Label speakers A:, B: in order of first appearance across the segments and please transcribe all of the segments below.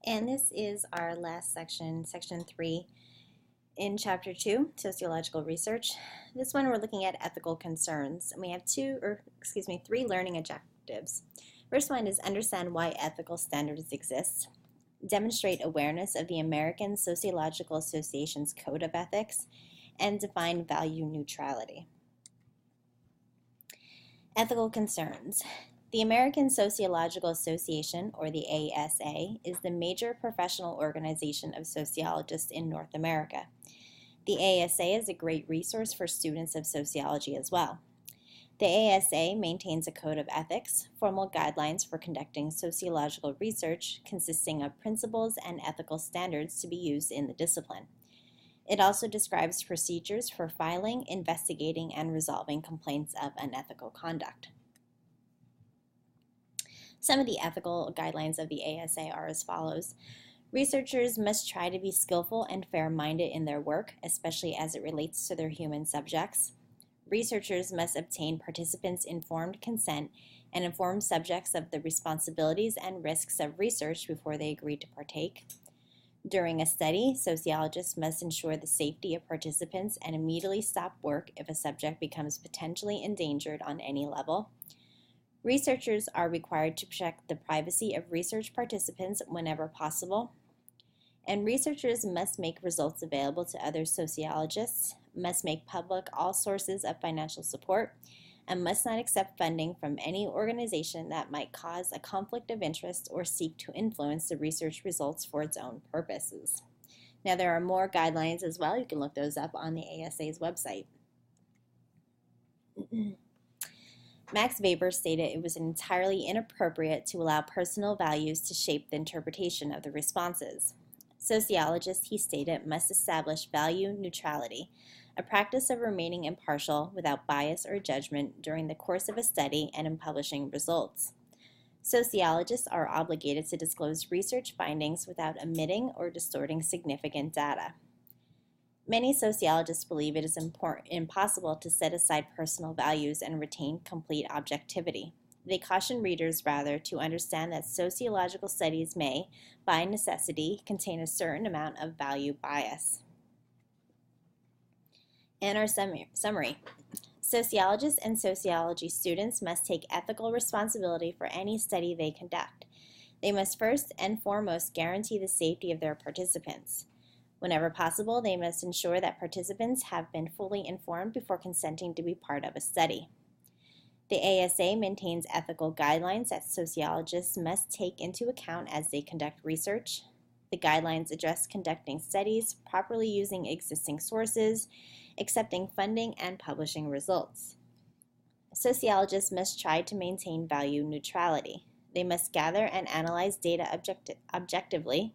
A: And this is our last section, section 3 in chapter 2, sociological research. This one we're looking at ethical concerns, and we have three learning objectives. First one is understand why ethical standards exist, demonstrate awareness of the American Sociological Association's Code of Ethics, and define value neutrality. Ethical concerns. The American Sociological Association, or the ASA, is the major professional organization of sociologists in North America. The ASA is a great resource for students of sociology as well. The ASA maintains a code of ethics, formal guidelines for conducting sociological research consisting of principles and ethical standards to be used in the discipline. It also describes procedures for filing, investigating, and resolving complaints of unethical conduct. Some of the ethical guidelines of the ASA are as follows. Researchers must try to be skillful and fair-minded in their work, especially as it relates to their human subjects. Researchers must obtain participants' informed consent and inform subjects of the responsibilities and risks of research before they agree to partake. During a study, sociologists must ensure the safety of participants and immediately stop work if a subject becomes potentially endangered on any level. Researchers are required to protect the privacy of research participants whenever possible. And researchers must make results available to other sociologists, must make public all sources of financial support, and must not accept funding from any organization that might cause a conflict of interest or seek to influence the research results for its own purposes. Now, there are more guidelines as well. You can look those up on the ASA's website. Max Weber stated it was entirely inappropriate to allow personal values to shape the interpretation of the responses. Sociologists, he stated, must establish value neutrality, a practice of remaining impartial without bias or judgment during the course of a study and in publishing results. Sociologists are obligated to disclose research findings without omitting or distorting significant data. Many sociologists believe it is impossible to set aside personal values and retain complete objectivity. They caution readers, rather, to understand that sociological studies may, by necessity, contain a certain amount of value bias. And our summary. Sociologists and sociology students must take ethical responsibility for any study they conduct. They must first and foremost guarantee the safety of their participants. Whenever possible, they must ensure that participants have been fully informed before consenting to be part of a study. The ASA maintains ethical guidelines that sociologists must take into account as they conduct research. The guidelines address conducting studies, properly using existing sources, accepting funding, and publishing results. Sociologists must try to maintain value neutrality. They must gather and analyze data objectively,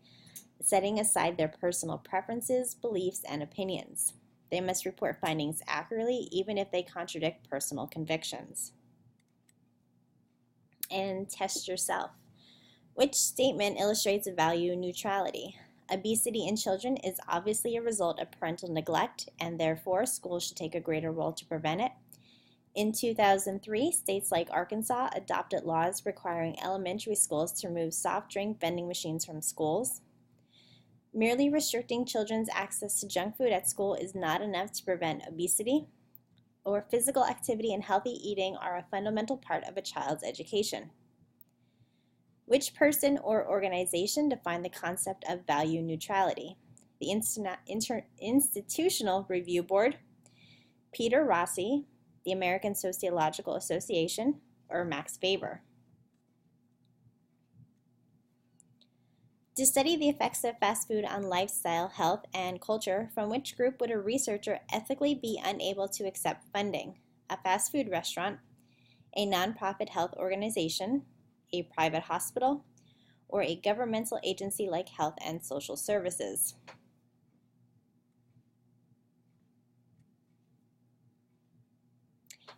A: setting aside their personal preferences, beliefs, and opinions. They must report findings accurately, even if they contradict personal convictions. And test yourself. Which statement illustrates value neutrality? Obesity in children is obviously a result of parental neglect, and therefore schools should take a greater role to prevent it. In 2003, states like Arkansas adopted laws requiring elementary schools to remove soft drink vending machines from schools. Merely restricting children's access to junk food at school is not enough to prevent obesity, or physical activity and healthy eating are a fundamental part of a child's education. Which person or organization defined the concept of value neutrality? The Institutional Review Board, Peter Rossi, the American Sociological Association, or Max Weber? To study the effects of fast food on lifestyle, health, and culture, from which group would a researcher ethically be unable to accept funding? A fast food restaurant, a nonprofit health organization, a private hospital, or a governmental agency like Health and Social Services?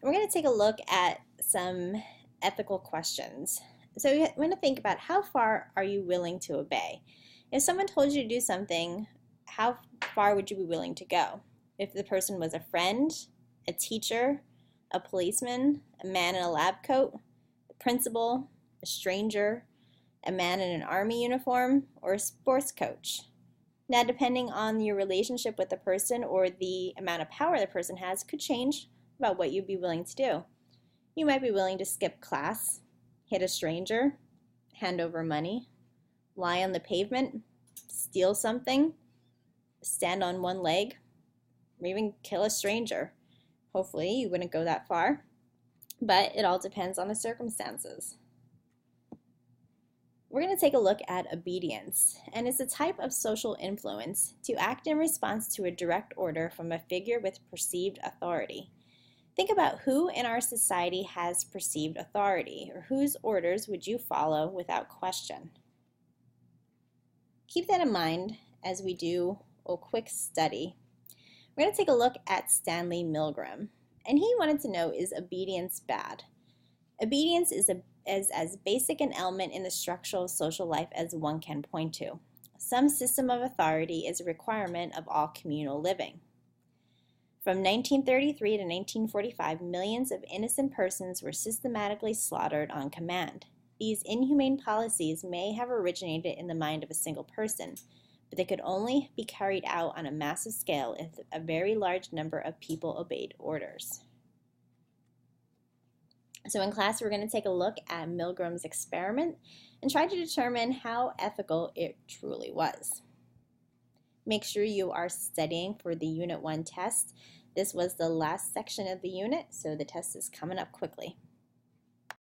A: We're going to take a look at some ethical questions. So we're going to think about how far are you willing to obey? If someone told you to do something, how far would you be willing to go? If the person was a friend, a teacher, a policeman, a man in a lab coat, a principal, a stranger, a man in an army uniform, or a sports coach. Now, depending on your relationship with the person or the amount of power the person has, could change about what you'd be willing to do. You might be willing to skip class, hit a stranger, hand over money, lie on the pavement, steal something, stand on one leg, or even kill a stranger. Hopefully, you wouldn't go that far, but it all depends on the circumstances. We're going to take a look at obedience, and it's a type of social influence to act in response to a direct order from a figure with perceived authority. Think about who in our society has perceived authority, or whose orders would you follow without question. Keep that in mind as we do a quick study. We're going to take a look at Stanley Milgram, and he wanted to know, is obedience bad? Obedience is as basic an element in the structure of social life as one can point to. Some system of authority is a requirement of all communal living. From 1933 to 1945, millions of innocent persons were systematically slaughtered on command. These inhumane policies may have originated in the mind of a single person, but they could only be carried out on a massive scale if a very large number of people obeyed orders. So in class, we're going to take a look at Milgram's experiment and try to determine how ethical it truly was. Make sure you are studying for the Unit 1 test. This was the last section of the unit, so the test is coming up quickly.